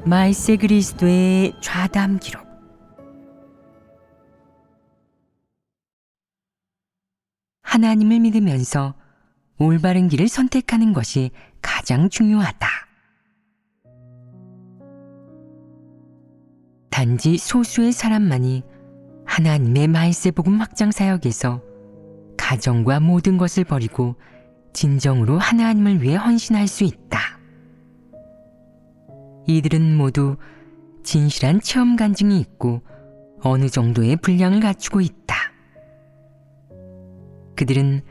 말세 그리스도의 좌담 기록. 하나님을 믿으면서 올바른 길을 선택하는 것이 가장 중요하다. 단지 소수의 사람만이 하나님의 말세 복음 확장 사역에서 가정과 모든 것을 버리고 진정으로 하나님을 위해 헌신할 수 있다. 이들은 모두 진실한 체험 간증이 있고 어느 정도의 분량을 갖추고 있다. 그들은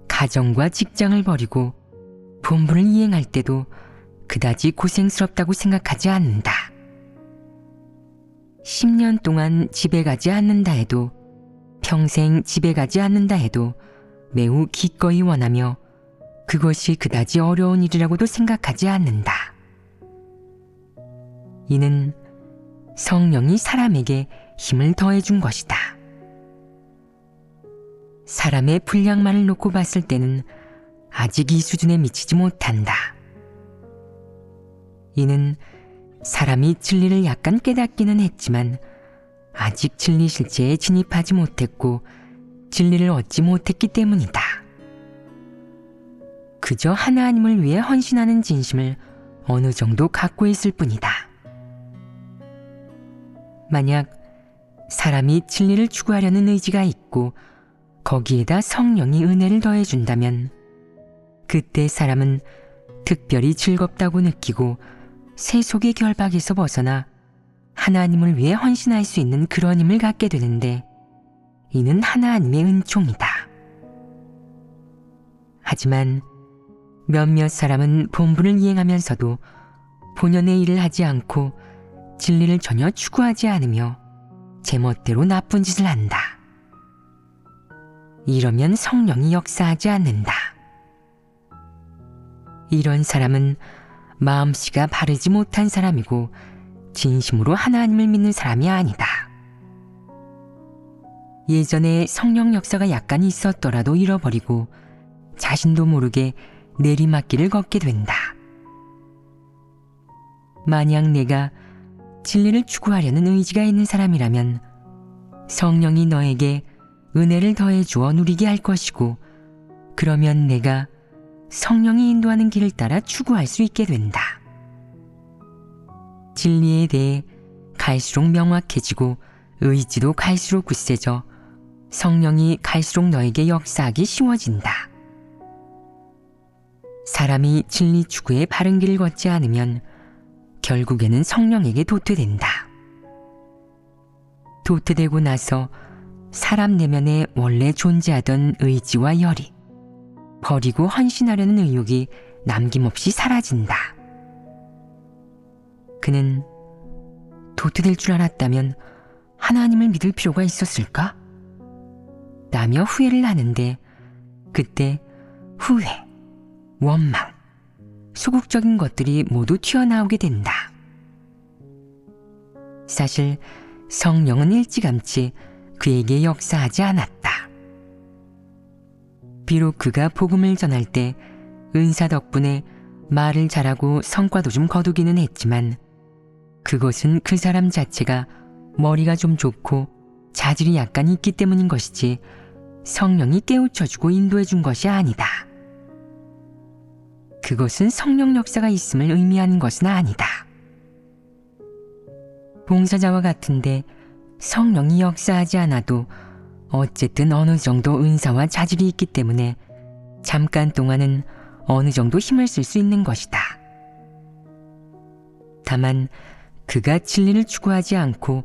가정과 직장을 버리고 본분을 이행할 때도 그다지 고생스럽다고 생각하지 않는다. 10년 동안 집에 가지 않는다 해도, 평생 집에 가지 않는다 해도 매우 기꺼이 원하며 그것이 그다지 어려운 일이라고도 생각하지 않는다. 이는 성령이 사람에게 힘을 더해준 것이다. 사람의 분량만을 놓고 봤을 때는 아직 이 수준에 미치지 못한다. 이는 사람이 진리를 약간 깨닫기는 했지만 아직 진리 실체에 진입하지 못했고 진리를 얻지 못했기 때문이다. 그저 하나님을 위해 헌신하는 진심을 어느 정도 갖고 있을 뿐이다. 만약 사람이 진리를 추구하려는 의지가 있고 거기에다 성령이 은혜를 더해준다면 그때 사람은 특별히 즐겁다고 느끼고 세속의 결박에서 벗어나 하나님을 위해 헌신할 수 있는 그런 힘을 갖게 되는데 이는 하나님의 은총이다. 하지만 몇몇 사람은 본분을 이행하면서도 본연의 일을 하지 않고 진리를 전혀 추구하지 않으며 제멋대로 나쁜 짓을 한다. 이러면 성령이 역사하지 않는다. 이런 사람은 마음씨가 바르지 못한 사람이고 진심으로 하나님을 믿는 사람이 아니다. 예전에 성령 역사가 약간 있었더라도 잃어버리고 자신도 모르게 내리막길을 걷게 된다. 만약 내가 진리를 추구하려는 의지가 있는 사람이라면 성령이 너에게 은혜를 더해 주어 누리게 할 것이고 그러면 내가 성령이 인도하는 길을 따라 추구할 수 있게 된다. 진리에 대해 갈수록 명확해지고 의지도 갈수록 굳세져 성령이 갈수록 너에게 역사하기 쉬워진다. 사람이 진리 추구의 바른 길을 걷지 않으면 결국에는 성령에게 도태된다. 도태되고 나서 사람 내면에 원래 존재하던 의지와 열이, 버리고 헌신하려는 의욕이 남김없이 사라진다. 그는 도태될 줄 알았다면 하나님을 믿을 필요가 있었을까? 라며 후회를 하는데 그때 후회, 원망, 소극적인 것들이 모두 튀어나오게 된다. 사실 성령은 일찌감치 그에게 역사하지 않았다. 비록 그가 복음을 전할 때 은사 덕분에 말을 잘하고 성과도 좀 거두기는 했지만 그것은 그 사람 자체가 머리가 좀 좋고 자질이 약간 있기 때문인 것이지 성령이 깨우쳐주고 인도해준 것이 아니다. 그것은 성령 역사가 있음을 의미하는 것은 아니다. 봉사자와 같은데 성령이 역사하지 않아도 어쨌든 어느 정도 은사와 자질이 있기 때문에 잠깐 동안은 어느 정도 힘을 쓸 수 있는 것이다. 다만 그가 진리를 추구하지 않고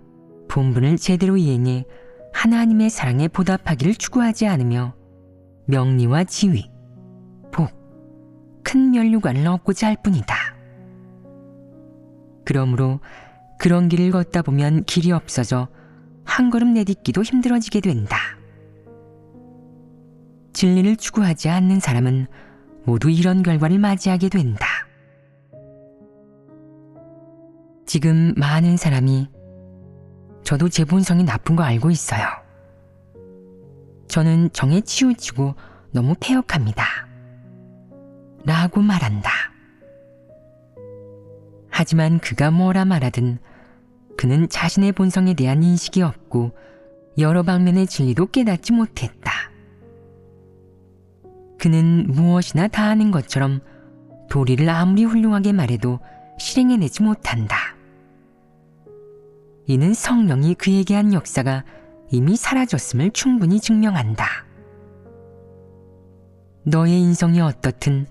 본분을 제대로 이행해 하나님의 사랑에 보답하기를 추구하지 않으며 명리와 지위, 복, 큰 면류관을 얻고자 할 뿐이다. 그러므로 그런 길을 걷다 보면 길이 없어져 한 걸음 내딛기도 힘들어지게 된다. 진리를 추구하지 않는 사람은 모두 이런 결과를 맞이하게 된다. 지금 많은 사람이 저도 제 본성이 나쁜 거 알고 있어요. 저는 정에 치우치고 너무 패역합니다. 라고 말한다. 하지만 그가 뭐라 말하든 그는 자신의 본성에 대한 인식이 없고 여러 방면의 진리도 깨닫지 못했다. 그는 무엇이나 다 아는 것처럼 도리를 아무리 훌륭하게 말해도 실행해내지 못한다. 이는 성령이 그에게 한 역사가 이미 사라졌음을 충분히 증명한다. 너의 인성이 어떻든,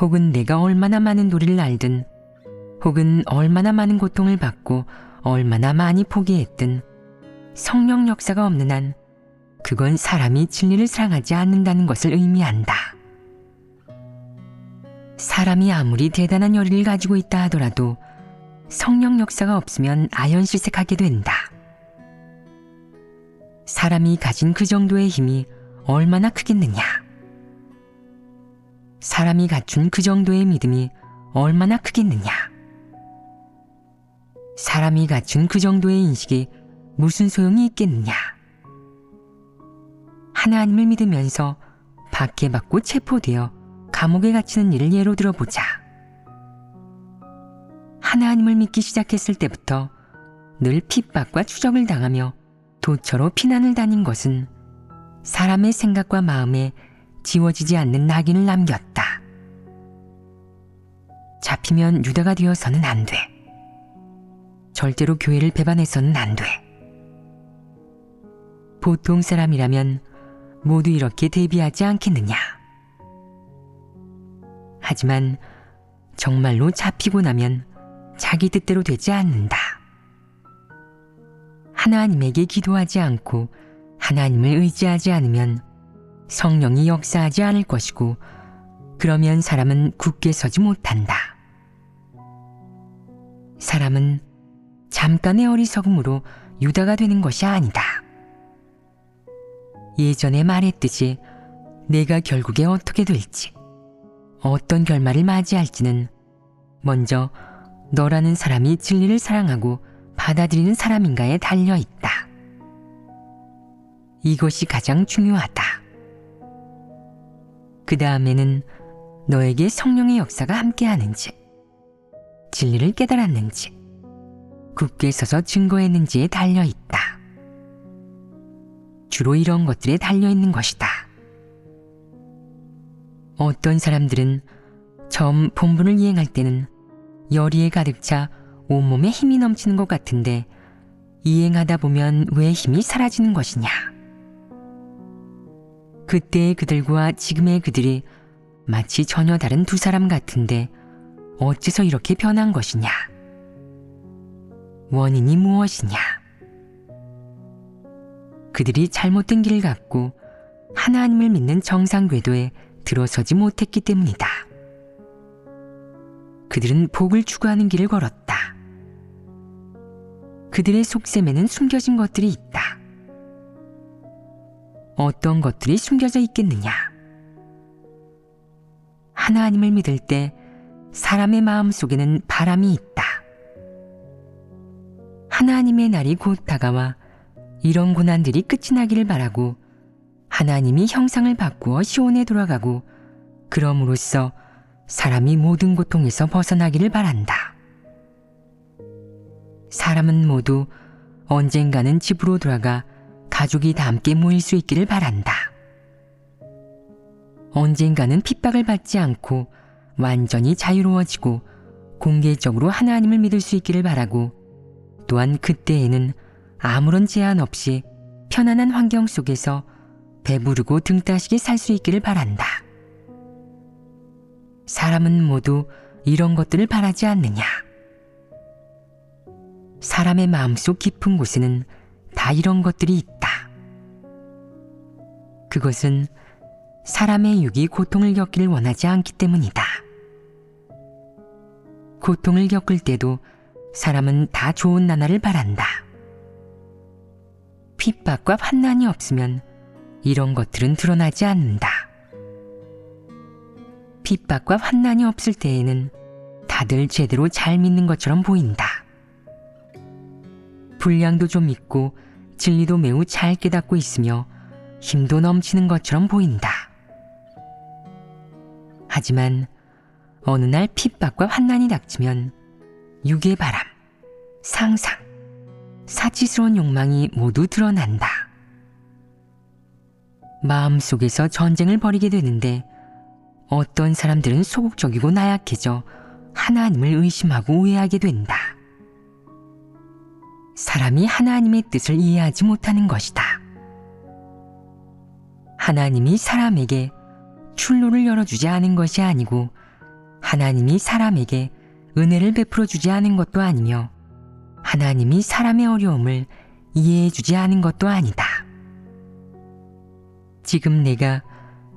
혹은 내가 얼마나 많은 도리를 알든, 혹은 얼마나 많은 고통을 받고 얼마나 많이 포기했든 성령 역사가 없는 한 그건 사람이 진리를 사랑하지 않는다는 것을 의미한다. 사람이 아무리 대단한 열의를 가지고 있다 하더라도 성령 역사가 없으면 아연실색하게 된다. 사람이 가진 그 정도의 힘이 얼마나 크겠느냐? 사람이 갖춘 그 정도의 믿음이 얼마나 크겠느냐? 사람이 갖춘 그 정도의 인식이 무슨 소용이 있겠느냐? 하나님을 믿으면서 박해받고 체포되어 감옥에 갇히는 일을 예로 들어보자. 하나님을 믿기 시작했을 때부터 늘 핍박과 추적을 당하며 도처로 피난을 다닌 것은 사람의 생각과 마음에 지워지지 않는 낙인을 남겼다. 잡히면 유다가 되어서는 안 돼. 절대로 교회를 배반해서는 안 돼. 보통 사람이라면 모두 이렇게 대비하지 않겠느냐. 하지만 정말로 잡히고 나면 자기 뜻대로 되지 않는다. 하나님에게 기도하지 않고 하나님을 의지하지 않으면 성령이 역사하지 않을 것이고, 그러면 사람은 굳게 서지 못한다. 사람은 잠깐의 어리석음으로 유다가 되는 것이 아니다. 예전에 말했듯이 내가 결국에 어떻게 될지, 어떤 결말을 맞이할지는 먼저 너라는 사람이 진리를 사랑하고 받아들이는 사람인가에 달려있다. 이것이 가장 중요하다. 그 다음에는 너에게 성령의 역사가 함께하는지, 진리를 깨달았는지, 굳게 서서 증거했는지에 달려있다. 주로 이런 것들에 달려있는 것이다. 어떤 사람들은 처음 본분을 이행할 때는 열의에 가득 차 온몸에 힘이 넘치는 것 같은데 이행하다 보면 왜 힘이 사라지는 것이냐? 그때의 그들과 지금의 그들이 마치 전혀 다른 두 사람 같은데 어째서 이렇게 변한 것이냐? 원인이 무엇이냐? 그들이 잘못된 길을 갖고 하나님을 믿는 정상 궤도에 들어서지 못했기 때문이다. 그들은 복을 추구하는 길을 걸었다. 그들의 속셈에는 숨겨진 것들이 있다. 어떤 것들이 숨겨져 있겠느냐? 하나님을 믿을 때 사람의 마음 속에는 바람이 있다. 하나님의 날이 곧 다가와 이런 고난들이 끝이 나기를 바라고 하나님이 형상을 바꾸어 시온에 돌아가고 그럼으로써 사람이 모든 고통에서 벗어나기를 바란다. 사람은 모두 언젠가는 집으로 돌아가 가족이 다 함께 모일 수 있기를 바란다. 언젠가는 핍박을 받지 않고 완전히 자유로워지고 공개적으로 하나님을 믿을 수 있기를 바라고, 또한 그때에는 아무런 제한 없이 편안한 환경 속에서 배부르고 등 따시게 살 수 있기를 바란다. 사람은 모두 이런 것들을 바라지 않느냐? 사람의 마음속 깊은 곳에는 다 이런 것들이 있다. 그것은 사람의 육이 고통을 겪기를 원하지 않기 때문이다. 고통을 겪을 때도 사람은 다 좋은 나날을 바란다. 핍박과 환난이 없으면 이런 것들은 드러나지 않는다. 핍박과 환난이 없을 때에는 다들 제대로 잘 믿는 것처럼 보인다. 분량도 좀 있고 진리도 매우 잘 깨닫고 있으며 힘도 넘치는 것처럼 보인다. 하지만 어느 날 핍박과 환난이 닥치면 육의 바람, 상상, 사치스러운 욕망이 모두 드러난다. 마음속에서 전쟁을 벌이게 되는데 어떤 사람들은 소극적이고 나약해져 하나님을 의심하고 오해하게 된다. 사람이 하나님의 뜻을 이해하지 못하는 것이다. 하나님이 사람에게 출로를 열어주지 않은 것이 아니고 하나님이 사람에게 은혜를 베풀어 주지 않은 것도 아니며 하나님이 사람의 어려움을 이해해 주지 않은 것도 아니다. 지금 내가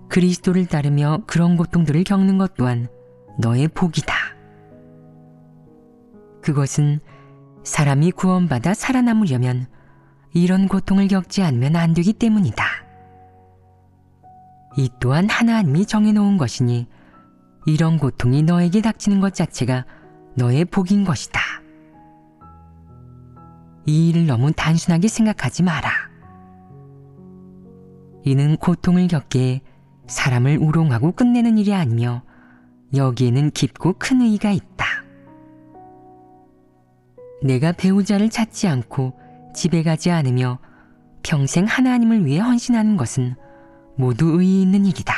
그리스도를 따르며 그런 고통들을 겪는 것 또한 너의 복이다. 그것은 사람이 구원받아 살아남으려면 이런 고통을 겪지 않으면 안 되기 때문이다. 이 또한 하나님이 정해놓은 것이니 이런 고통이 너에게 닥치는 것 자체가 너의 복인 것이다. 이 일을 너무 단순하게 생각하지 마라. 이는 고통을 겪게 사람을 우롱하고 끝내는 일이 아니며 여기에는 깊고 큰 의의가 있다. 내가 배우자를 찾지 않고 집에 가지 않으며 평생 하나님을 위해 헌신하는 것은 모두 의의 있는 일이다.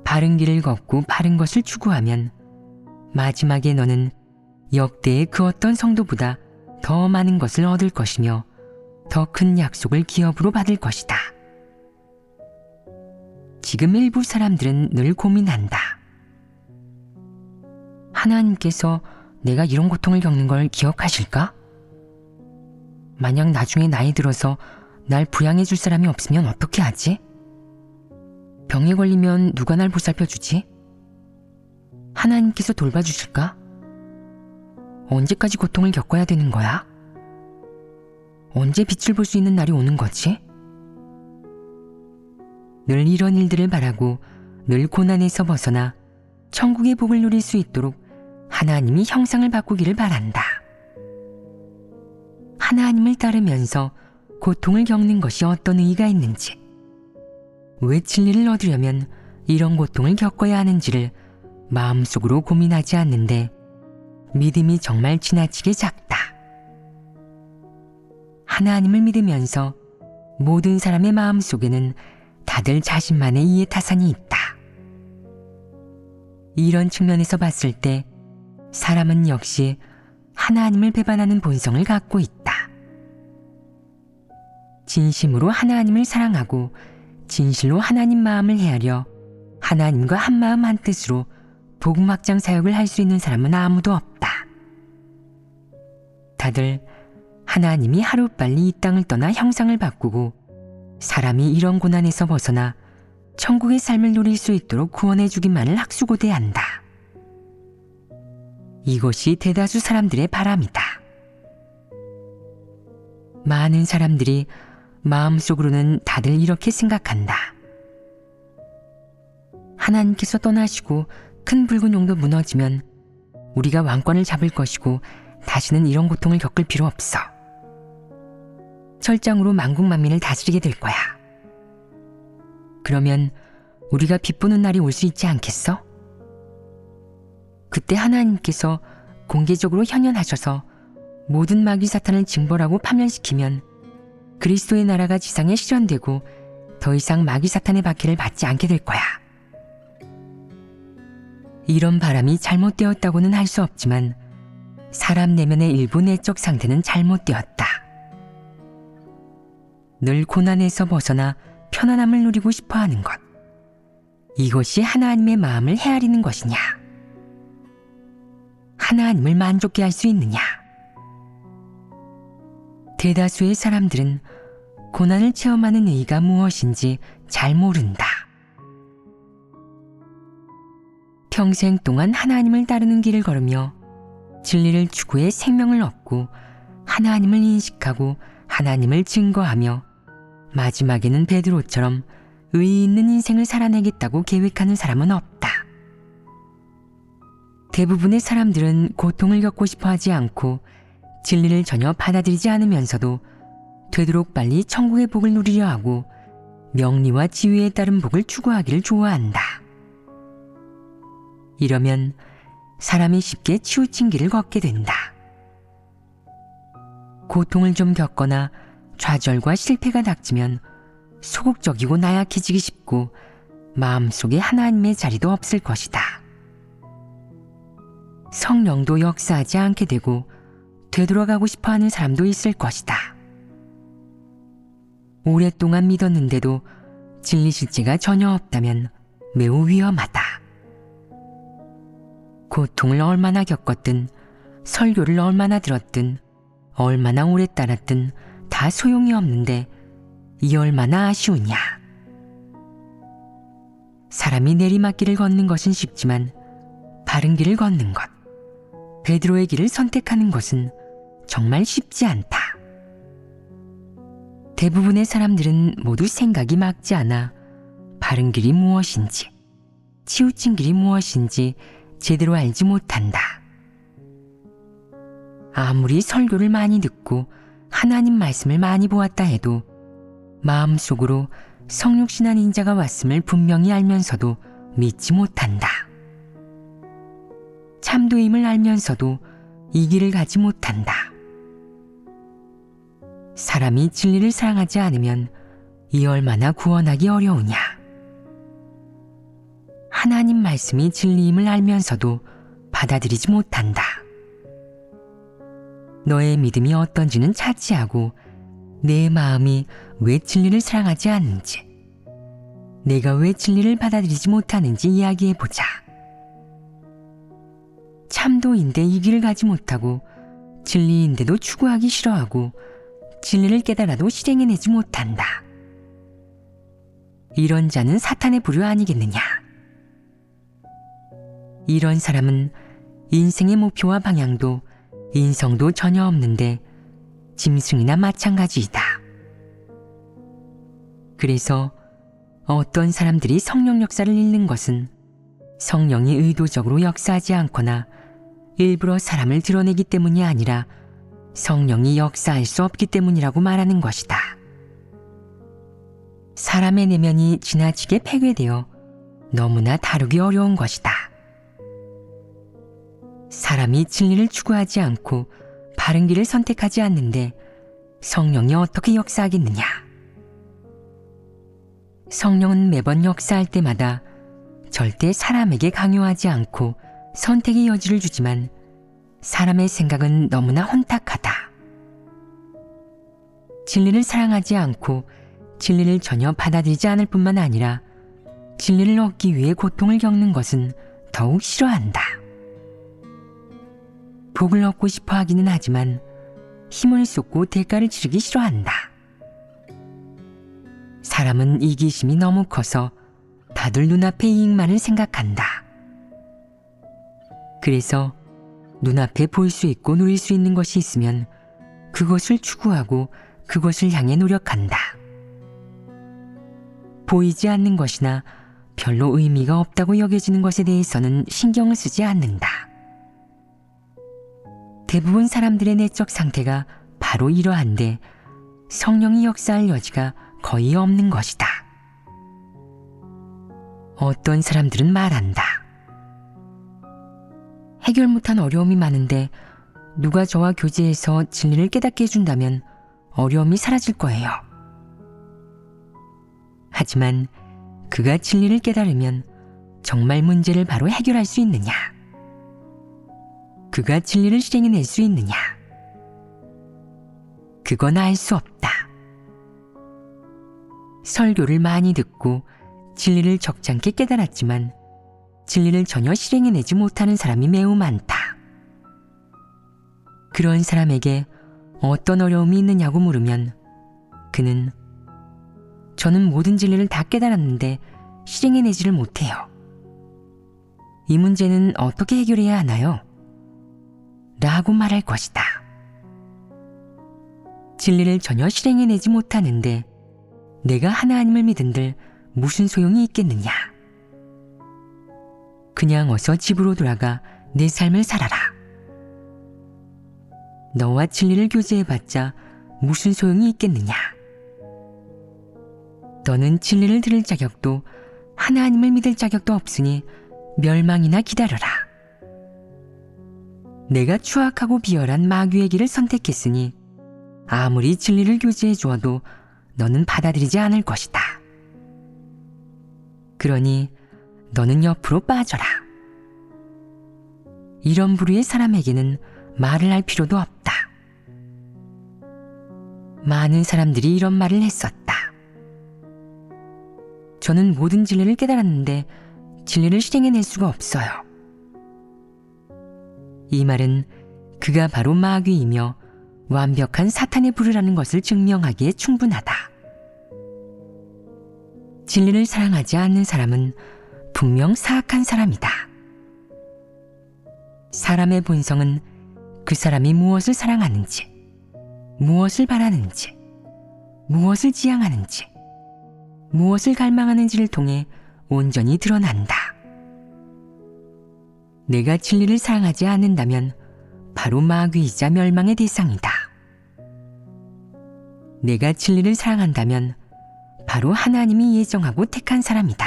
바른 길을 걷고 바른 것을 추구하면 마지막에 너는 역대의 그 어떤 성도보다 더 많은 것을 얻을 것이며 더 큰 약속을 기업으로 받을 것이다. 지금 일부 사람들은 늘 고민한다. 하나님께서 내가 이런 고통을 겪는 걸 기억하실까? 만약 나중에 나이 들어서 날 부양해 줄 사람이 없으면 어떻게 하지? 병에 걸리면 누가 날 보살펴 주지? 하나님께서 돌봐주실까? 언제까지 고통을 겪어야 되는 거야? 언제 빛을 볼 수 있는 날이 오는 거지? 늘 이런 일들을 바라고 늘 고난에서 벗어나 천국의 복을 누릴 수 있도록 하나님이 형상을 바꾸기를 바란다. 하나님을 따르면서 고통을 겪는 것이 어떤 의의가 있는지, 왜 진리를 얻으려면 이런 고통을 겪어야 하는지를 마음속으로 고민하지 않는데 믿음이 정말 지나치게 작다. 하나님을 믿으면서 모든 사람의 마음속에는 다들 자신만의 이해타산이 있다. 이런 측면에서 봤을 때 사람은 역시 하나님을 배반하는 본성을 갖고 있다. 진심으로 하나님을 사랑하고 진실로 하나님 마음을 헤아려 하나님과 한마음 한뜻으로 복음 확장 사역을 할 수 있는 사람은 아무도 없다. 다들 하나님이 하루빨리 이 땅을 떠나 형상을 바꾸고 사람이 이런 고난에서 벗어나 천국의 삶을 누릴 수 있도록 구원해 주기만을 학수고대한다. 이것이 대다수 사람들의 바람이다. 많은 사람들이 마음속으로는 다들 이렇게 생각한다. 하나님께서 떠나시고 큰 붉은 용도 무너지면 우리가 왕권을 잡을 것이고 다시는 이런 고통을 겪을 필요 없어. 철장으로 만국 만민을 다스리게 될 거야. 그러면 우리가 빛보는 날이 올 수 있지 않겠어? 그때 하나님께서 공개적으로 현현하셔서 모든 마귀 사탄을 징벌하고 파멸시키면 그리스도의 나라가 지상에 실현되고 더 이상 마귀 사탄의 박해를 받지 않게 될 거야. 이런 바람이 잘못되었다고는 할 수 없지만 사람 내면의 일부 내적 상태는 잘못되었다. 늘 고난에서 벗어나 편안함을 누리고 싶어하는 것. 이것이 하나님의 마음을 헤아리는 것이냐? 하나님을 만족케 할 수 있느냐? 대다수의 사람들은 고난을 체험하는 의의가 무엇인지 잘 모른다. 평생 동안 하나님을 따르는 길을 걸으며 진리를 추구해 생명을 얻고 하나님을 인식하고 하나님을 증거하며 마지막에는 베드로처럼 의의 있는 인생을 살아내겠다고 계획하는 사람은 없다. 대부분의 사람들은 고통을 겪고 싶어 하지 않고 진리를 전혀 받아들이지 않으면서도 되도록 빨리 천국의 복을 누리려 하고 명리와 지위에 따른 복을 추구하기를 좋아한다. 이러면 사람이 쉽게 치우친 길을 걷게 된다. 고통을 좀 겪거나 좌절과 실패가 닥치면 소극적이고 나약해지기 쉽고 마음속에 하나님의 자리도 없을 것이다. 성령도 역사하지 않게 되고 되돌아가고 싶어하는 사람도 있을 것이다. 오랫동안 믿었는데도 진리 실제가 전혀 없다면 매우 위험하다. 고통을 얼마나 겪었든 설교를 얼마나 들었든 얼마나 오래 따랐든 다 소용이 없는데 이 얼마나 아쉬우냐. 사람이 내리막길을 걷는 것은 쉽지만 바른 길을 걷는 것, 베드로의 길을 선택하는 것은 정말 쉽지 않다. 대부분의 사람들은 모두 생각이 맞지 않아 바른 길이 무엇인지, 치우친 길이 무엇인지 제대로 알지 못한다. 아무리 설교를 많이 듣고 하나님 말씀을 많이 보았다 해도 마음속으로 성육신한 인자가 왔음을 분명히 알면서도 믿지 못한다. 참도임을 알면서도 이 길을 가지 못한다. 사람이 진리를 사랑하지 않으면 이 얼마나 구원하기 어려우냐. 하나님 말씀이 진리임을 알면서도 받아들이지 못한다. 너의 믿음이 어떤지는 차치하고 내 마음이 왜 진리를 사랑하지 않는지, 내가 왜 진리를 받아들이지 못하는지 이야기해보자. 참도인데 이 길을 가지 못하고 진리인데도 추구하기 싫어하고 진리를 깨달아도 실행해내지 못한다. 이런 자는 사탄의 부류 아니겠느냐. 이런 사람은 인생의 목표와 방향도 인성도 전혀 없는데 짐승이나 마찬가지이다. 그래서 어떤 사람들이 성령 역사를 잃는 것은 성령이 의도적으로 역사하지 않거나 일부러 사람을 드러내기 때문이 아니라 성령이 역사할 수 없기 때문이라고 말하는 것이다. 사람의 내면이 지나치게 폐괴되어 너무나 다루기 어려운 것이다. 사람이 진리를 추구하지 않고 바른 길을 선택하지 않는데 성령이 어떻게 역사하겠느냐. 성령은 매번 역사할 때마다 절대 사람에게 강요하지 않고 선택의 여지를 주지만 사람의 생각은 너무나 혼탁하다. 진리를 사랑하지 않고 진리를 전혀 받아들이지 않을 뿐만 아니라 진리를 얻기 위해 고통을 겪는 것은 더욱 싫어한다. 복을 얻고 싶어 하기는 하지만 힘을 쏟고 대가를 치르기 싫어한다. 사람은 이기심이 너무 커서 다들 눈앞의 이익만을 생각한다. 그래서 눈앞에 볼 수 있고 누릴 수 있는 것이 있으면 그것을 추구하고 그것을 향해 노력한다. 보이지 않는 것이나 별로 의미가 없다고 여겨지는 것에 대해서는 신경을 쓰지 않는다. 대부분 사람들의 내적 상태가 바로 이러한데 성령이 역사할 여지가 거의 없는 것이다. 어떤 사람들은 말한다. 해결 못한 어려움이 많은데 누가 저와 교제해서 진리를 깨닫게 해준다면 어려움이 사라질 거예요. 하지만 그가 진리를 깨달으면 정말 문제를 바로 해결할 수 있느냐? 그가 진리를 실행해낼 수 있느냐? 그건 알 수 없다. 설교를 많이 듣고 진리를 적잖게 깨달았지만 진리를 전혀 실행해내지 못하는 사람이 매우 많다. 그런 사람에게 어떤 어려움이 있느냐고 물으면 그는 저는 모든 진리를 다 깨달았는데 실행해내지를 못해요. 이 문제는 어떻게 해결해야 하나요? 라고 말할 것이다. 진리를 전혀 실행해내지 못하는데 내가 하나님을 믿은들 무슨 소용이 있겠느냐? 그냥 어서 집으로 돌아가 내 삶을 살아라. 너와 진리를 교제해봤자 무슨 소용이 있겠느냐? 너는 진리를 들을 자격도 하나님을 믿을 자격도 없으니 멸망이나 기다려라. 내가 추악하고 비열한 마귀의 길을 선택했으니 아무리 진리를 교제해 주어도 너는 받아들이지 않을 것이다. 그러니 너는 옆으로 빠져라. 이런 부류의 사람에게는 말을 할 필요도 없다. 많은 사람들이 이런 말을 했었다. 저는 모든 진리를 깨달았는데 진리를 실행해낼 수가 없어요. 이 말은 그가 바로 마귀이며 완벽한 사탄의 부류라는 것을 증명하기에 충분하다. 진리를 사랑하지 않는 사람은 분명 사악한 사람이다. 사람의 본성은 그 사람이 무엇을 사랑하는지, 무엇을 바라는지, 무엇을 지향하는지, 무엇을 갈망하는지를 통해 온전히 드러난다. 내가 진리를 사랑하지 않는다면 바로 마귀이자 멸망의 대상이다. 내가 진리를 사랑한다면 바로 하나님이 예정하고 택한 사람이다.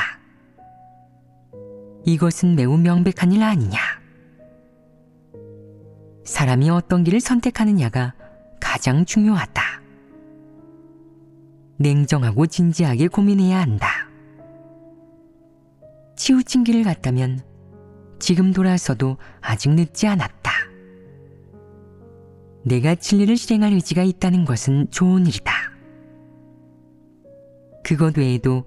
이것은 매우 명백한 일 아니냐. 사람이 어떤 길을 선택하느냐가 가장 중요하다. 냉정하고 진지하게 고민해야 한다. 치우친 길을 갔다면 지금 돌아서도 아직 늦지 않았다. 내가 진리를 실행할 의지가 있다는 것은 좋은 일이다. 그것 외에도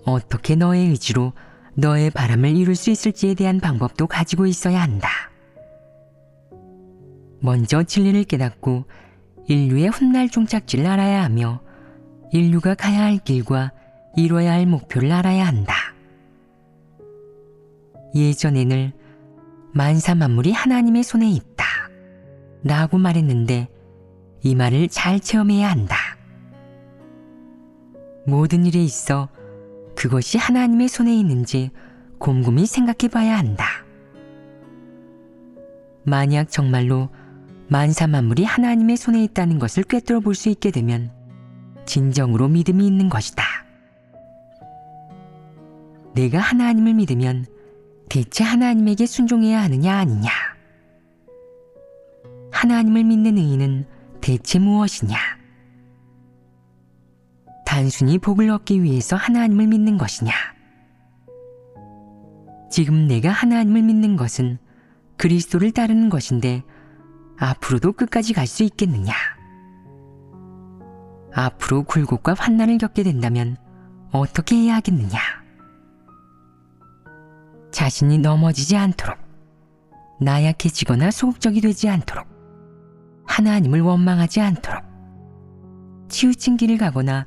어떻게 너의 의지로 너의 바람을 이룰 수 있을지에 대한 방법도 가지고 있어야 한다. 먼저 진리를 깨닫고 인류의 훗날 종착지를 알아야 하며 인류가 가야 할 길과 이뤄야 할 목표를 알아야 한다. 예전에는 만사 만물이 하나님의 손에 있다 라고 말했는데 이 말을 잘 체험해야 한다. 모든 일에 있어 그것이 하나님의 손에 있는지 곰곰이 생각해 봐야 한다. 만약 정말로 만사 만물이 하나님의 손에 있다는 것을 꿰뚫어 볼 수 있게 되면 진정으로 믿음이 있는 것이다. 내가 하나님을 믿으면 대체 하나님에게 순종해야 하느냐 아니냐? 하나님을 믿는 의의는 대체 무엇이냐? 단순히 복을 얻기 위해서 하나님을 믿는 것이냐? 지금 내가 하나님을 믿는 것은 그리스도를 따르는 것인데 앞으로도 끝까지 갈 수 있겠느냐? 앞으로 굴곡과 환난을 겪게 된다면 어떻게 해야 하겠느냐? 자신이 넘어지지 않도록, 나약해지거나 소극적이 되지 않도록, 하나님을 원망하지 않도록, 치우친 길을 가거나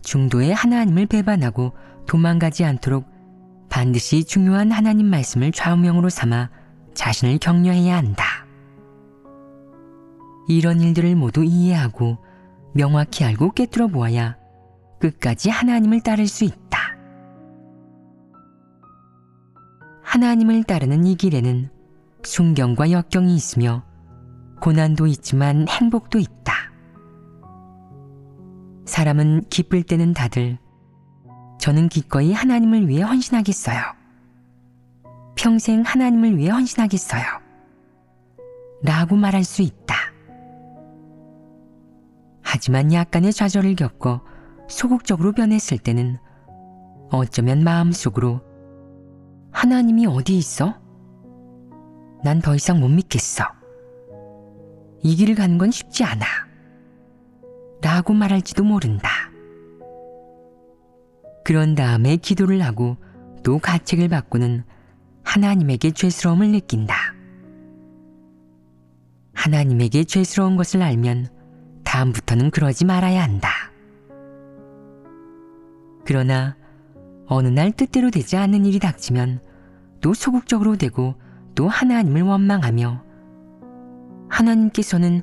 중도에 하나님을 배반하고 도망가지 않도록 반드시 중요한 하나님 말씀을 좌우명으로 삼아 자신을 격려해야 한다. 이런 일들을 모두 이해하고 명확히 알고 꿰뚫어 보아야 끝까지 하나님을 따를 수 있다. 하나님을 따르는 이 길에는 순경과 역경이 있으며 고난도 있지만 행복도 있다. 사람은 기쁠 때는 다들 저는 기꺼이 하나님을 위해 헌신하겠어요. 평생 하나님을 위해 헌신하겠어요. 라고 말할 수 있다. 하지만 약간의 좌절을 겪어 소극적으로 변했을 때는 어쩌면 마음속으로 하나님이 어디 있어? 난 더 이상 못 믿겠어. 이 길을 가는 건 쉽지 않아. 라고 말할지도 모른다. 그런 다음에 기도를 하고 또 가책을 받고는 하나님에게 죄스러움을 느낀다. 하나님에게 죄스러운 것을 알면 다음부터는 그러지 말아야 한다. 그러나 어느 날 뜻대로 되지 않는 일이 닥치면 또 소극적으로 되고 또 하나님을 원망하며 하나님께서는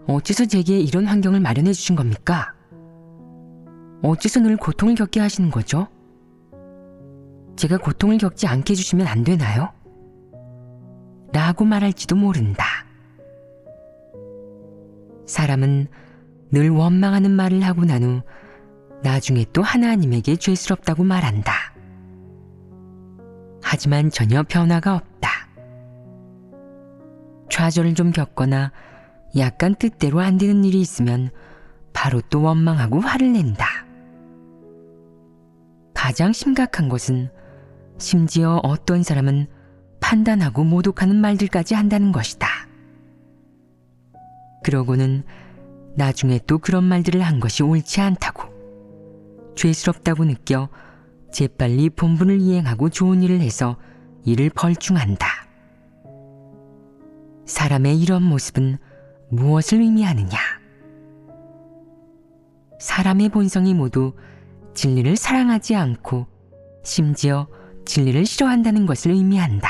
어째서 제게 이런 환경을 마련해 주신 겁니까? 어째서 늘 고통을 겪게 하시는 거죠? 제가 고통을 겪지 않게 해주시면 안 되나요? 라고 말할지도 모른다. 사람은 늘 원망하는 말을 하고 난 후 나중에 또 하나님에게 죄스럽다고 말한다. 하지만 전혀 변화가 없다. 좌절을 좀 겪거나 약간 뜻대로 안 되는 일이 있으면 바로 또 원망하고 화를 낸다. 가장 심각한 것은 심지어 어떤 사람은 판단하고 모독하는 말들까지 한다는 것이다. 그러고는 나중에 또 그런 말들을 한 것이 옳지 않다고, 죄스럽다고 느껴 재빨리 본분을 이행하고 좋은 일을 해서 이를 벌중한다. 사람의 이런 모습은 무엇을 의미하느냐? 사람의 본성이 모두 진리를 사랑하지 않고 심지어 진리를 싫어한다는 것을 의미한다.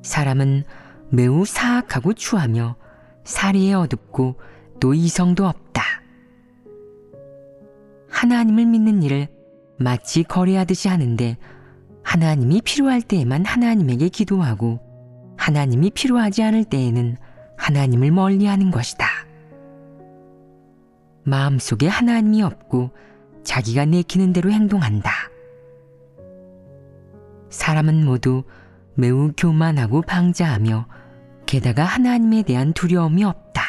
사람은 매우 사악하고 추하며 사리에 어둡고 또 이성도 없다. 하나님을 믿는 일을 마치 거래하듯이 하는데 하나님이 필요할 때에만 하나님에게 기도하고 하나님이 필요하지 않을 때에는 하나님을 멀리하는 것이다. 마음속에 하나님이 없고 자기가 내키는 대로 행동한다. 사람은 모두 매우 교만하고 방자하며 게다가 하나님에 대한 두려움이 없다.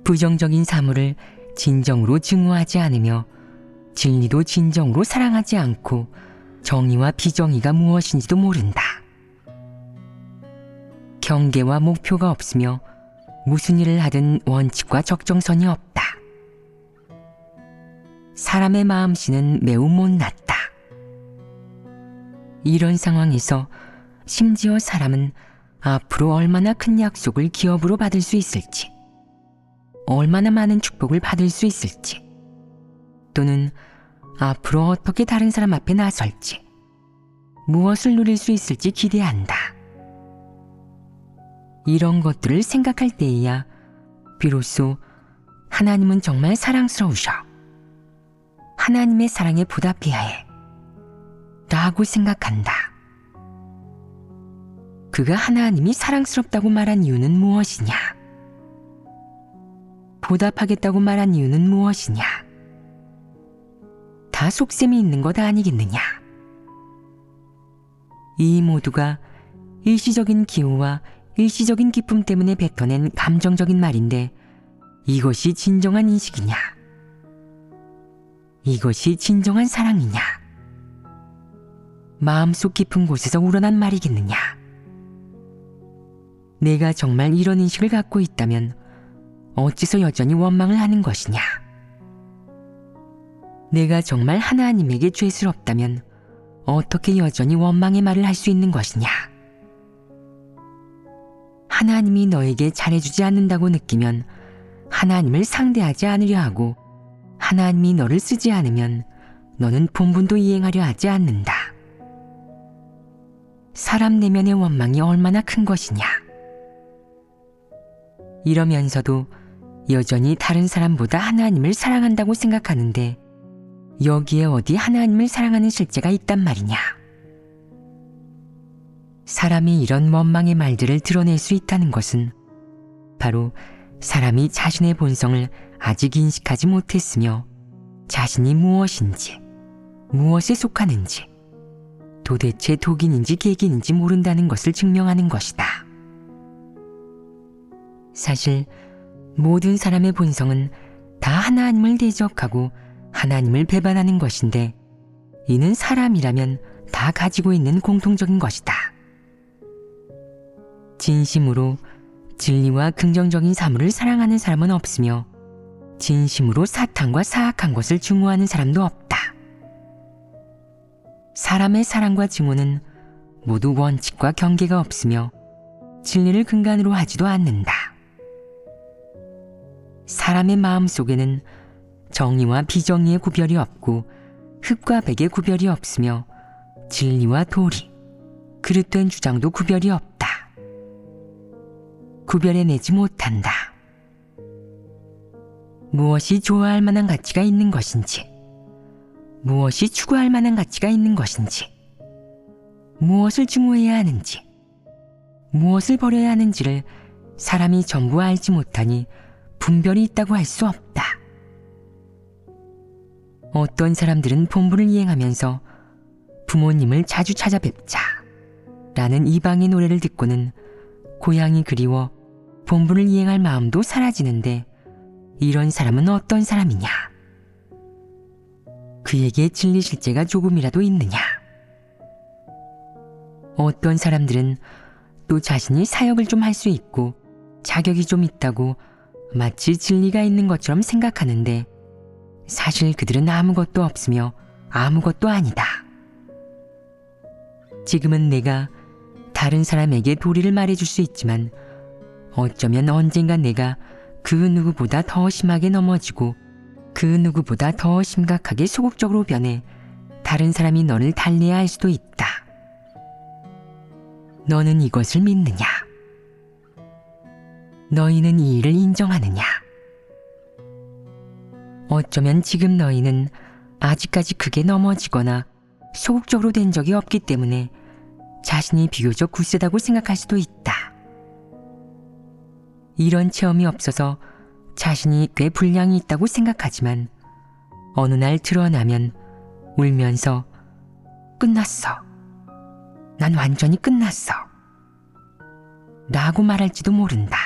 부정적인 사물을 진정으로 증오하지 않으며 진리도 진정으로 사랑하지 않고 정의와 비정의가 무엇인지도 모른다. 경계와 목표가 없으며 무슨 일을 하든 원칙과 적정선이 없다. 사람의 마음씨는 매우 못났다. 이런 상황에서 심지어 사람은 앞으로 얼마나 큰 약속을 기업으로 받을 수 있을지, 얼마나 많은 축복을 받을 수 있을지, 또는 앞으로 어떻게 다른 사람 앞에 나설지, 무엇을 누릴 수 있을지 기대한다. 이런 것들을 생각할 때에야 비로소 하나님은 정말 사랑스러우셔, 하나님의 사랑에 보답해야 해 라고 생각한다. 그가 하나님이 사랑스럽다고 말한 이유는 무엇이냐? 보답하겠다고 말한 이유는 무엇이냐? 다 속셈이 있는 것 아니겠느냐? 이 모두가 일시적인 기호와 일시적인 기쁨 때문에 뱉어낸 감정적인 말인데 이것이 진정한 인식이냐? 이것이 진정한 사랑이냐? 마음속 깊은 곳에서 우러난 말이겠느냐? 내가 정말 이런 인식을 갖고 있다면 어째서 여전히 원망을 하는 것이냐? 내가 정말 하나님에게 죄스럽다면 어떻게 여전히 원망의 말을 할 수 있는 것이냐? 하나님이 너에게 잘해주지 않는다고 느끼면 하나님을 상대하지 않으려 하고 하나님이 너를 쓰지 않으면 너는 본분도 이행하려 하지 않는다. 사람 내면의 원망이 얼마나 큰 것이냐? 이러면서도 여전히 다른 사람보다 하나님을 사랑한다고 생각하는데 여기에 어디 하나님을 사랑하는 실제가 있단 말이냐? 사람이 이런 원망의 말들을 드러낼 수 있다는 것은 바로 사람이 자신의 본성을 아직 인식하지 못했으며 자신이 무엇인지, 무엇에 속하는지, 도대체 독인인지 객인인지 모른다는 것을 증명하는 것이다. 사실 모든 사람의 본성은 다 하나님을 대적하고 하나님을 배반하는 것인데 이는 사람이라면 다 가지고 있는 공통적인 것이다. 진심으로 진리와 긍정적인 사물을 사랑하는 사람은 없으며 진심으로 사탄과 사악한 것을 증오하는 사람도 없다. 사람의 사랑과 증오는 모두 원칙과 경계가 없으며 진리를 근간으로 하지도 않는다. 사람의 마음 속에는 정의와 비정의의 구별이 없고 흙과 백의 구별이 없으며 진리와 도리, 그릇된 주장도 구별이 없다. 구별해내지 못한다. 무엇이 좋아할 만한 가치가 있는 것인지, 무엇이 추구할 만한 가치가 있는 것인지, 무엇을 증오해야 하는지, 무엇을 버려야 하는지를 사람이 전부 알지 못하니 분별이 있다고 할 수 없다. 어떤 사람들은 본분을 이행하면서 부모님을 자주 찾아뵙자, 라는 이방의 노래를 듣고는 고향이 그리워 본분을 이행할 마음도 사라지는데 이런 사람은 어떤 사람이냐? 그에게 진리 실제가 조금이라도 있느냐? 어떤 사람들은 또 자신이 사역을 좀 할 수 있고 자격이 좀 있다고 마치 진리가 있는 것처럼 생각하는데 사실 그들은 아무것도 없으며 아무것도 아니다. 지금은 내가 다른 사람에게 도리를 말해줄 수 있지만 어쩌면 언젠가 내가 그 누구보다 더 심하게 넘어지고 그 누구보다 더 심각하게 소극적으로 변해 다른 사람이 너를 달래야 할 수도 있다. 너는 이것을 믿느냐? 너희는 이 일을 인정하느냐? 어쩌면 지금 너희는 아직까지 크게 넘어지거나 소극적으로 된 적이 없기 때문에 자신이 비교적 굳세다고 생각할 수도 있다. 이런 체험이 없어서 자신이 꽤 분량이 있다고 생각하지만 어느 날 드러나면 울면서 끝났어. 난 완전히 끝났어. 라고 말할지도 모른다.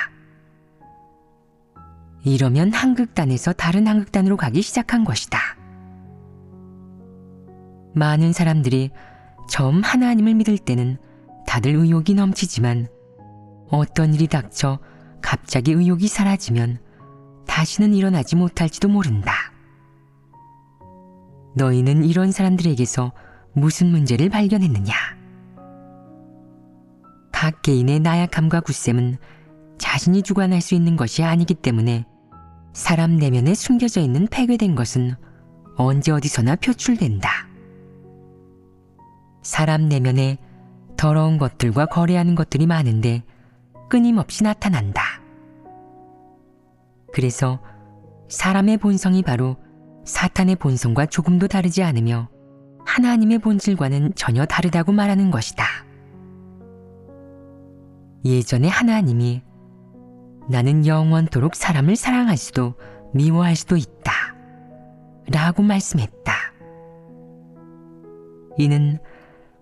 이러면 한 극단에서 다른 한 극단으로 가기 시작한 것이다. 많은 사람들이 처음 하나님을 믿을 때는 다들 의욕이 넘치지만 어떤 일이 닥쳐 갑자기 의욕이 사라지면 다시는 일어나지 못할지도 모른다. 너희는 이런 사람들에게서 무슨 문제를 발견했느냐? 각 개인의 나약함과 굳셈은 자신이 주관할 수 있는 것이 아니기 때문에 사람 내면에 숨겨져 있는 폐괴된 것은 언제 어디서나 표출된다. 사람 내면에 더러운 것들과 거래하는 것들이 많은데 끊임없이 나타난다. 그래서 사람의 본성이 바로 사탄의 본성과 조금도 다르지 않으며 하나님의 본질과는 전혀 다르다고 말하는 것이다. 예전에 하나님이 나는 영원토록 사람을 사랑할 수도 미워할 수도 있다 라고 말씀했다. 이는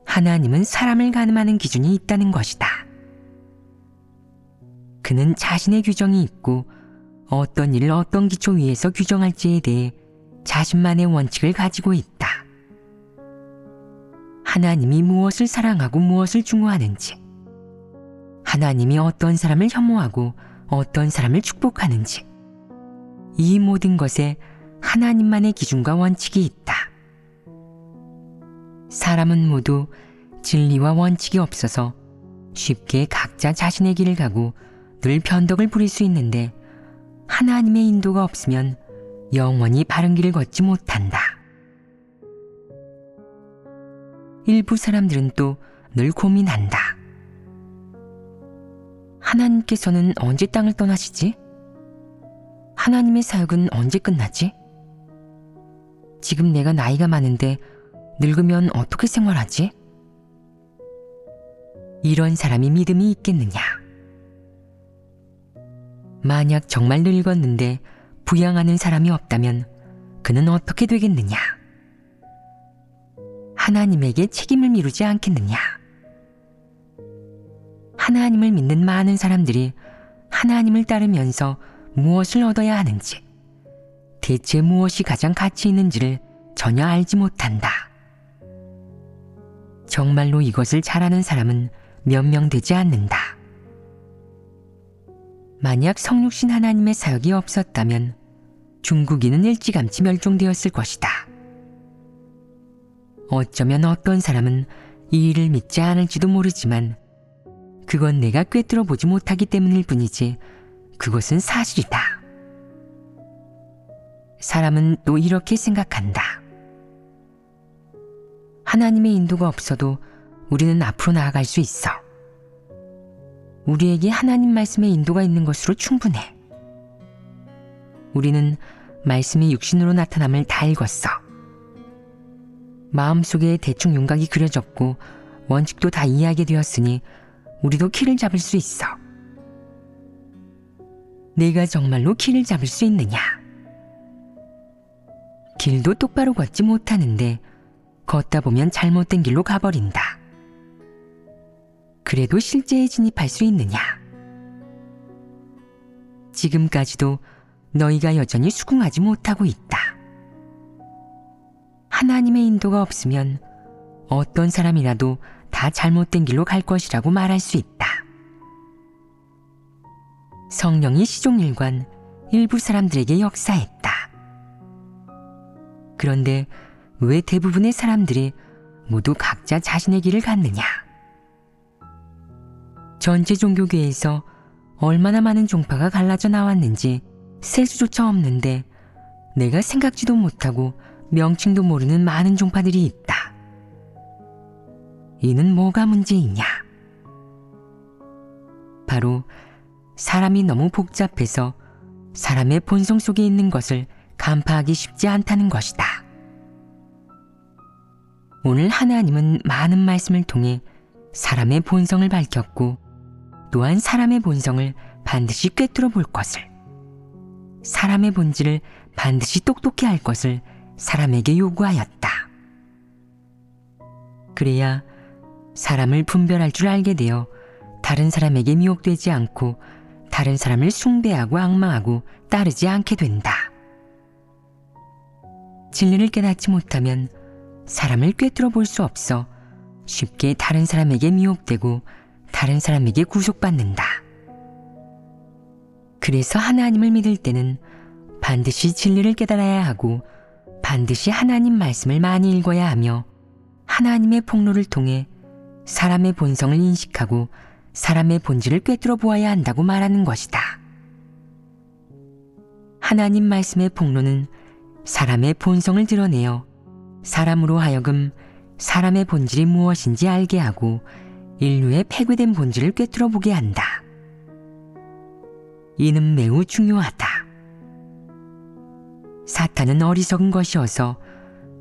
하나님은 사람을 가늠하는 기준이 있다는 것이다. 그는 자신의 규정이 있고 어떤 일을 어떤 기초 위에서 규정할지에 대해 자신만의 원칙을 가지고 있다. 하나님이 무엇을 사랑하고 무엇을 중요하는지, 하나님이 어떤 사람을 혐오하고 어떤 사람을 축복하는지, 이 모든 것에 하나님만의 기준과 원칙이 있다. 사람은 모두 진리와 원칙이 없어서 쉽게 각자 자신의 길을 가고 늘 변덕을 부릴 수 있는데 하나님의 인도가 없으면 영원히 바른 길을 걷지 못한다. 일부 사람들은 또 늘 고민한다. 하나님께서는 언제 땅을 떠나시지? 하나님의 사역은 언제 끝나지? 지금 내가 나이가 많은데 늙으면 어떻게 생활하지? 이런 사람이 믿음이 있겠느냐? 만약 정말 늙었는데 부양하는 사람이 없다면 그는 어떻게 되겠느냐? 하나님에게 책임을 미루지 않겠느냐? 하나님을 믿는 많은 사람들이 하나님을 따르면서 무엇을 얻어야 하는지, 대체 무엇이 가장 가치 있는지를 전혀 알지 못한다. 정말로 이것을 잘하는 사람은 몇 명 되지 않는다. 만약 성육신 하나님의 사역이 없었다면 중국인은 일찌감치 멸종되었을 것이다. 어쩌면 어떤 사람은 이 일을 믿지 않을지도 모르지만 그건 내가 꿰뚫어 보지 못하기 때문일 뿐이지 그것은 사실이다. 사람은 또 이렇게 생각한다. 하나님의 인도가 없어도 우리는 앞으로 나아갈 수 있어. 우리에게 하나님 말씀의 인도가 있는 것으로 충분해. 우리는 말씀이 육신으로 나타남을 다 읽었어. 마음속에 대충 윤곽이 그려졌고 원칙도 다 이해하게 되었으니 우리도 키를 잡을 수 있어. 내가 정말로 키를 잡을 수 있느냐? 길도 똑바로 걷지 못하는데 걷다 보면 잘못된 길로 가버린다. 그래도 실제에 진입할 수 있느냐? 지금까지도 너희가 여전히 수긍하지 못하고 있다. 하나님의 인도가 없으면 어떤 사람이라도 다 잘못된 길로 갈 것이라고 말할 수 있다. 성령이 시종일관 일부 사람들에게 역사했다. 그런데 왜 대부분의 사람들이 모두 각자 자신의 길을 갔느냐? 전체 종교계에서 얼마나 많은 종파가 갈라져 나왔는지 셀 수조차 없는데 내가 생각지도 못하고 명칭도 모르는 많은 종파들이 있다. 이는 뭐가 문제이냐? 바로 사람이 너무 복잡해서 사람의 본성 속에 있는 것을 간파하기 쉽지 않다는 것이다. 오늘 하나님은 많은 말씀을 통해 사람의 본성을 밝혔고 또한 사람의 본성을 반드시 꿰뚫어 볼 것을, 사람의 본질을 반드시 똑똑히 할 것을 사람에게 요구하였다. 그래야 사람을 분별할 줄 알게 되어 다른 사람에게 미혹되지 않고 다른 사람을 숭배하고 앙망하고 따르지 않게 된다. 진리를 깨닫지 못하면 사람을 꿰뚫어 볼 수 없어 쉽게 다른 사람에게 미혹되고 다른 사람에게 구속받는다. 그래서 하나님을 믿을 때는 반드시 진리를 깨달아야 하고 반드시 하나님 말씀을 많이 읽어야 하며 하나님의 폭로를 통해 사람의 본성을 인식하고 사람의 본질을 꿰뚫어 보아야 한다고 말하는 것이다. 하나님 말씀의 폭로는 사람의 본성을 드러내어 사람으로 하여금 사람의 본질이 무엇인지 알게 하고 인류의 폐괴된 본질을 꿰뚫어 보게 한다. 이는 매우 중요하다. 사탄은 어리석은 것이어서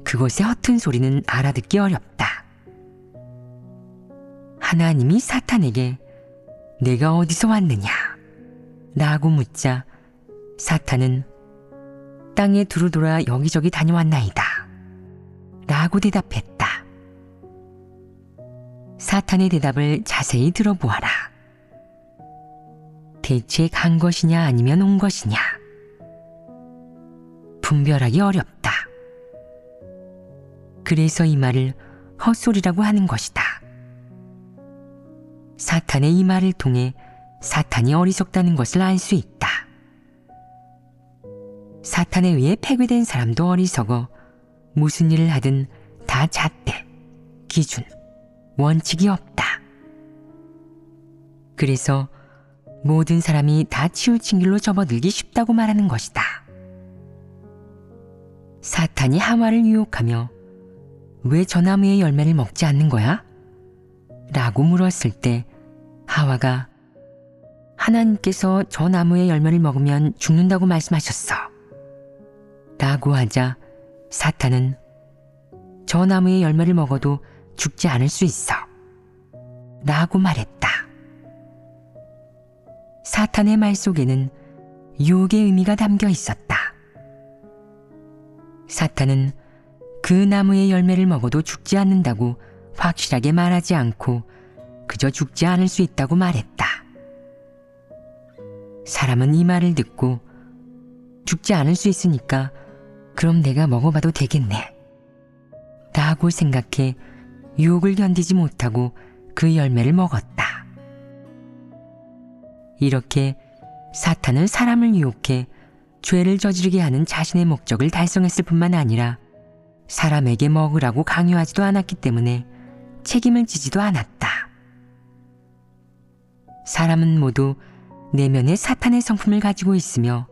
그것의 허튼 소리는 알아듣기 어렵다. 하나님이 사탄에게 내가 어디서 왔느냐? 라고 묻자 사탄은 땅에 두루 돌아 여기저기 다녀왔나이다. 라고 대답했다. 사탄의 대답을 자세히 들어보아라. 대체 간 것이냐 아니면 온 것이냐? 분별하기 어렵다. 그래서 이 말을 헛소리라고 하는 것이다. 사탄의 이 말을 통해 사탄이 어리석다는 것을 알 수 있다. 사탄에 의해 폐괴된 사람도 어리석어 무슨 일을 하든 다 잣대, 기준, 원칙이 없다. 그래서 모든 사람이 다 치우친 길로 접어들기 쉽다고 말하는 것이다. 사탄이 하와를 유혹하며 왜 저 나무의 열매를 먹지 않는 거야? 라고 물었을 때 하와가 하나님께서 저 나무의 열매를 먹으면 죽는다고 말씀하셨어. 라고 하자 사탄은 저 나무의 열매를 먹어도 죽지 않을 수 있어. 라고 말했다. 사탄의 말 속에는 유혹의 의미가 담겨 있었다. 사탄은 그 나무의 열매를 먹어도 죽지 않는다고 확실하게 말하지 않고 그저 죽지 않을 수 있다고 말했다. 사람은 이 말을 듣고 죽지 않을 수 있으니까 그럼 내가 먹어봐도 되겠네. 라고 생각해 유혹을 견디지 못하고 그 열매를 먹었다. 이렇게 사탄은 사람을 유혹해 죄를 저지르게 하는 자신의 목적을 달성했을 뿐만 아니라 사람에게 먹으라고 강요하지도 않았기 때문에 책임을 지지도 않았다. 사람은 모두 내면에 사탄의 성품을 가지고 있으며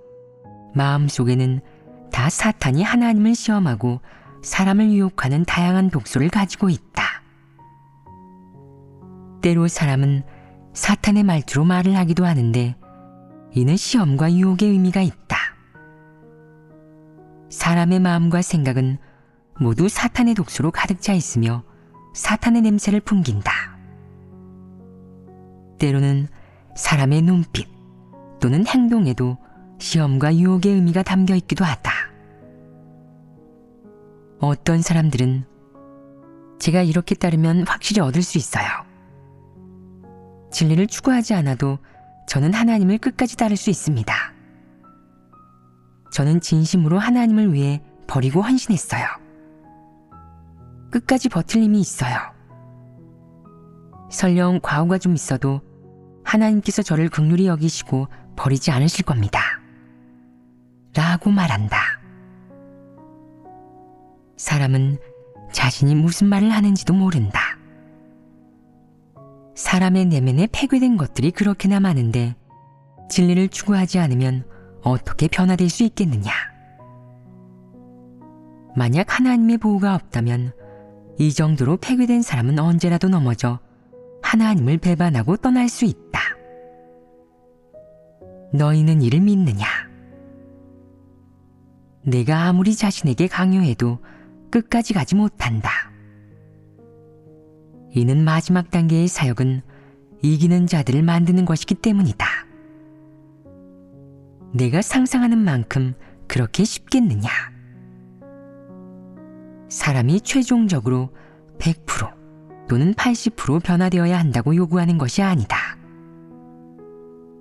마음속에는 다 사탄이 하나님을 시험하고 사람을 유혹하는 다양한 독소를 가지고 있다. 때로 사람은 사탄의 말투로 말을 하기도 하는데 이는 시험과 유혹의 의미가 있다. 사람의 마음과 생각은 모두 사탄의 독소로 가득 차 있으며 사탄의 냄새를 풍긴다. 때로는 사람의 눈빛 또는 행동에도 시험과 유혹의 의미가 담겨 있기도 하다. 어떤 사람들은 제가 이렇게 따르면 확실히 얻을 수 있어요. 진리를 추구하지 않아도 저는 하나님을 끝까지 따를 수 있습니다. 저는 진심으로 하나님을 위해 버리고 헌신했어요. 끝까지 버틸 힘이 있어요. 설령 과오가 좀 있어도 하나님께서 저를 긍휼히 여기시고 버리지 않으실 겁니다. 라고 말한다. 사람은 자신이 무슨 말을 하는지도 모른다. 사람의 내면에 폐괴된 것들이 그렇게나 많은데 진리를 추구하지 않으면 어떻게 변화될 수 있겠느냐. 만약 하나님의 보호가 없다면 이 정도로 폐괴된 사람은 언제라도 넘어져 하나님을 배반하고 떠날 수 있다. 너희는 이를 믿느냐? 내가 아무리 자신에게 강요해도 끝까지 가지 못한다. 이는 마지막 단계의 사역은 이기는 자들을 만드는 것이기 때문이다. 내가 상상하는 만큼 그렇게 쉽겠느냐? 사람이 최종적으로 100% 또는 80% 변화되어야 한다고 요구하는 것이 아니다.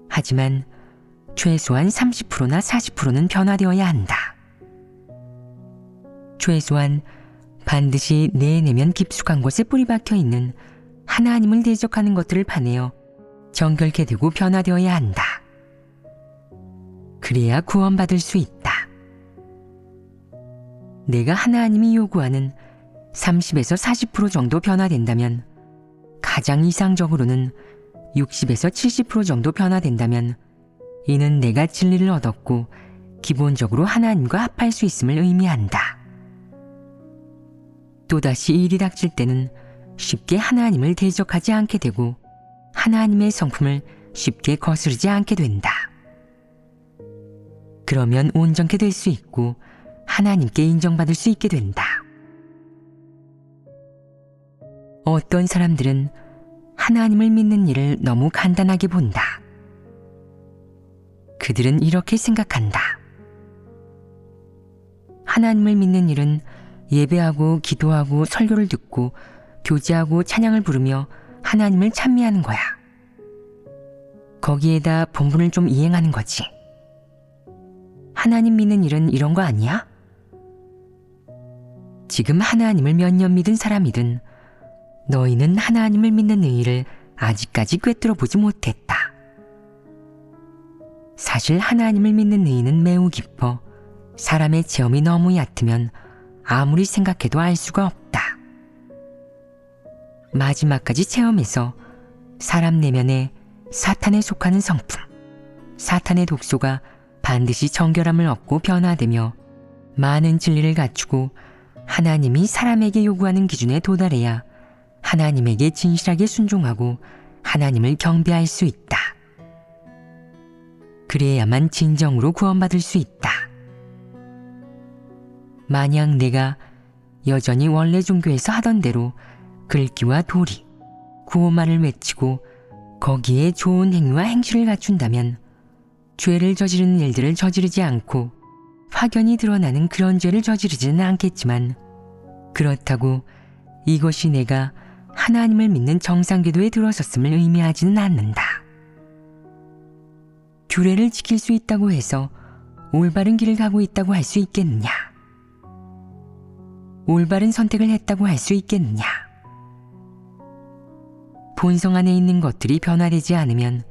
하지만 최소한 30%나 40%는 변화되어야 한다. 최소한 반드시 내 내면 깊숙한 곳에 뿌리박혀 있는 하나님을 대적하는 것들을 파내어 정결케 되고 변화되어야 한다. 그래야 구원받을 수 있다. 내가 하나님이 요구하는 30에서 40% 정도 변화된다면, 가장 이상적으로는 60에서 70% 정도 변화된다면 이는 내가 진리를 얻었고 기본적으로 하나님과 합할 수 있음을 의미한다. 또다시 일이 닥칠 때는 쉽게 하나님을 대적하지 않게 되고 하나님의 성품을 쉽게 거스르지 않게 된다. 그러면 온전케 될 수 있고 하나님께 인정받을 수 있게 된다. 어떤 사람들은 하나님을 믿는 일을 너무 간단하게 본다. 그들은 이렇게 생각한다. 하나님을 믿는 일은 예배하고 기도하고 설교를 듣고 교제하고 찬양을 부르며 하나님을 찬미하는 거야. 거기에다 본분을 좀 이행하는 거지. 하나님 믿는 일은 이런 거 아니야? 지금 하나님을 몇 년 믿은 사람이든 너희는 하나님을 믿는 의의를 아직까지 꿰뚫어 보지 못했다. 사실 하나님을 믿는 의의는 매우 깊어 사람의 체험이 너무 얕으면 아무리 생각해도 알 수가 없다. 마지막까지 체험해서 사람 내면에 사탄에 속하는 성품, 사탄의 독소가 반드시 정결함을 얻고 변화되며 많은 진리를 갖추고 하나님이 사람에게 요구하는 기준에 도달해야 하나님에게 진실하게 순종하고 하나님을 경배할 수 있다. 그래야만 진정으로 구원받을 수 있다. 만약 내가 여전히 원래 종교에서 하던 대로 글귀와 도리, 구호말을 외치고 거기에 좋은 행위와 행실을 갖춘다면 죄를 저지르는 일들을 저지르지 않고 확연히 드러나는 그런 죄를 저지르지는 않겠지만, 그렇다고 이것이 내가 하나님을 믿는 정상궤도에 들어섰음을 의미하지는 않는다. 규례를 지킬 수 있다고 해서 올바른 길을 가고 있다고 할 수 있겠느냐? 올바른 선택을 했다고 할 수 있겠느냐? 본성 안에 있는 것들이 변화되지 않으면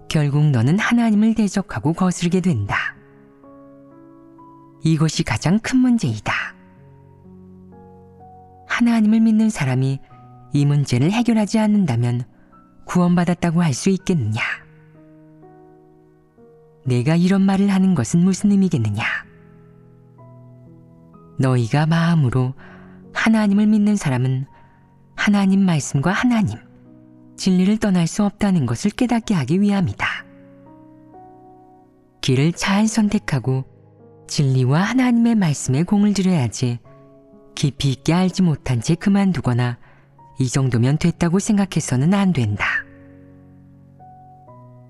결국 너는 하나님을 대적하고 거스르게 된다. 이것이 가장 큰 문제이다. 하나님을 믿는 사람이 이 문제를 해결하지 않는다면 구원받았다고 할 수 있겠느냐? 내가 이런 말을 하는 것은 무슨 의미겠느냐? 너희가 마음으로 하나님을 믿는 사람은 하나님 말씀과 하나님, 진리를 떠날 수 없다는 것을 깨닫게 하기 위함이다. 길을 잘 선택하고 진리와 하나님의 말씀에 공을 들여야지 깊이 있게 알지 못한 채 그만두거나 이 정도면 됐다고 생각해서는 안 된다.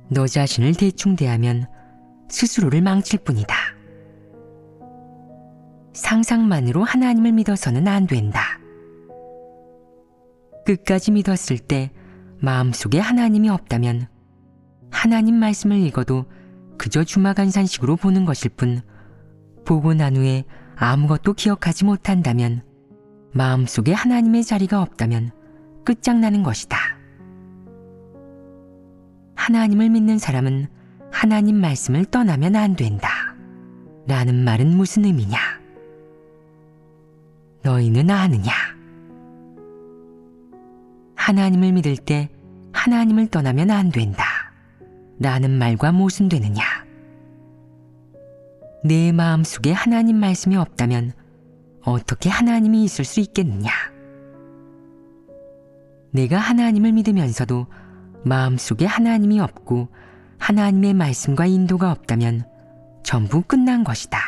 너 자신을 대충 대하면 스스로를 망칠 뿐이다. 상상만으로 하나님을 믿어서는 안 된다. 끝까지 믿었을 때 마음속에 하나님이 없다면 하나님 말씀을 읽어도 그저 주마간산식으로 보는 것일 뿐 보고 난 후에 아무것도 기억하지 못한다면 마음속에 하나님의 자리가 없다면 끝장나는 것이다. 하나님을 믿는 사람은 하나님 말씀을 떠나면 안 된다. 라는 말은 무슨 의미냐? 너희는 아느냐? 하나님을 믿을 때 하나님을 떠나면 안 된다. 라는 말과 모순되느냐? 내 마음속에 하나님 말씀이 없다면 어떻게 하나님이 있을 수 있겠느냐? 내가 하나님을 믿으면서도 마음속에 하나님이 없고 하나님의 말씀과 인도가 없다면 전부 끝난 것이다.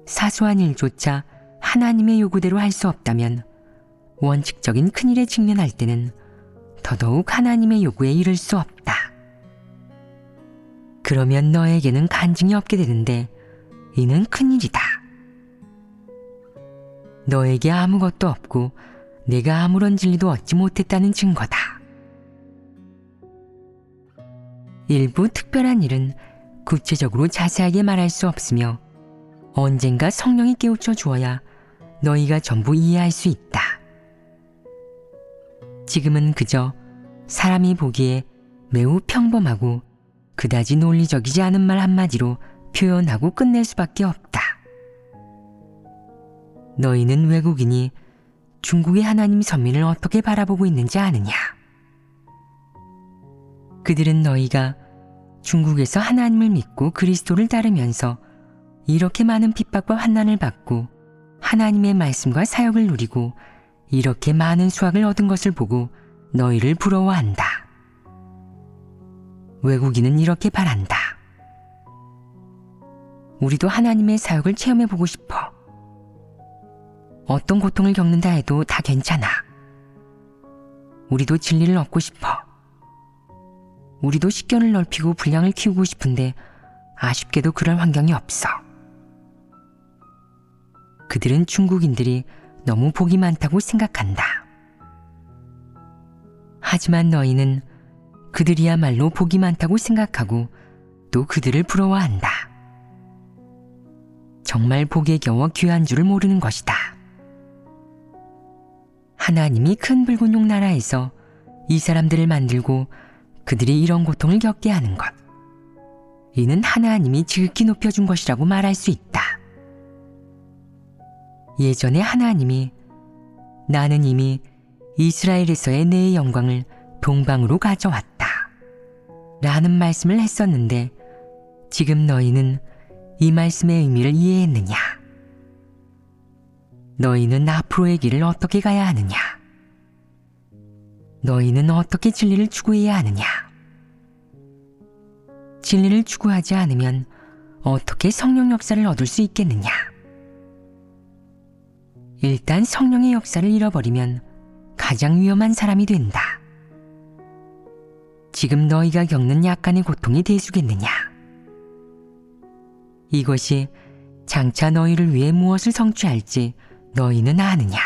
사소한 일조차 하나님의 요구대로 할 수 없다면 원칙적인 큰일에 직면할 때는 더더욱 하나님의 요구에 이를 수 없다. 그러면 너에게는 간증이 없게 되는데 이는 큰일이다. 너에게 아무것도 없고 내가 아무런 진리도 얻지 못했다는 증거다. 일부 특별한 일은 구체적으로 자세하게 말할 수 없으며 언젠가 성령이 깨우쳐 주어야 너희가 전부 이해할 수 있다. 지금은 그저 사람이 보기에 매우 평범하고 그다지 논리적이지 않은 말 한마디로 표현하고 끝낼 수밖에 없다. 너희는 외국인이 중국의 하나님 선민을 어떻게 바라보고 있는지 아느냐? 그들은 너희가 중국에서 하나님을 믿고 그리스도를 따르면서 이렇게 많은 핍박과 환난을 받고 하나님의 말씀과 사역을 누리고 이렇게 많은 수확을 얻은 것을 보고 너희를 부러워한다. 외국인은 이렇게 바란다. 우리도 하나님의 사역을 체험해보고 싶어. 어떤 고통을 겪는다 해도 다 괜찮아. 우리도 진리를 얻고 싶어. 우리도 식견을 넓히고 분량을 키우고 싶은데 아쉽게도 그럴 환경이 없어. 그들은 중국인들이 너무 복이 많다고 생각한다. 하지만 너희는 그들이야말로 복이 많다고 생각하고 또 그들을 부러워한다. 정말 복에 겨워 귀한 줄을 모르는 것이다. 하나님이 큰 붉은 용 나라에서 이 사람들을 만들고 그들이 이런 고통을 겪게 하는 것. 이는 하나님이 지극히 높여준 것이라고 말할 수 있다. 예전에 하나님이 나는 이미 이스라엘에서의 내 영광을 동방으로 가져왔다. 라는 말씀을 했었는데 지금 너희는 이 말씀의 의미를 이해했느냐? 너희는 앞으로의 길을 어떻게 가야 하느냐? 너희는 어떻게 진리를 추구해야 하느냐? 진리를 추구하지 않으면 어떻게 성령 역사를 얻을 수 있겠느냐? 일단 성령의 역사를 잃어버리면 가장 위험한 사람이 된다. 지금 너희가 겪는 약간의 고통이 대수겠느냐? 이것이 장차 너희를 위해 무엇을 성취할지 너희는 아느냐?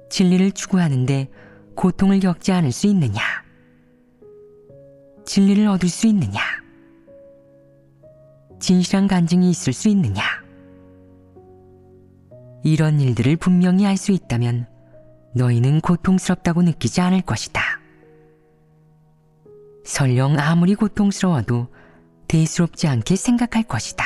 진리를 추구하는데 고통을 겪지 않을 수 있느냐? 진리를 얻을 수 있느냐? 진실한 간증이 있을 수 있느냐? 이런 일들을 분명히 할 수 있다면 너희는 고통스럽다고 느끼지 않을 것이다. 설령 아무리 고통스러워도 대수롭지 않게 생각할 것이다.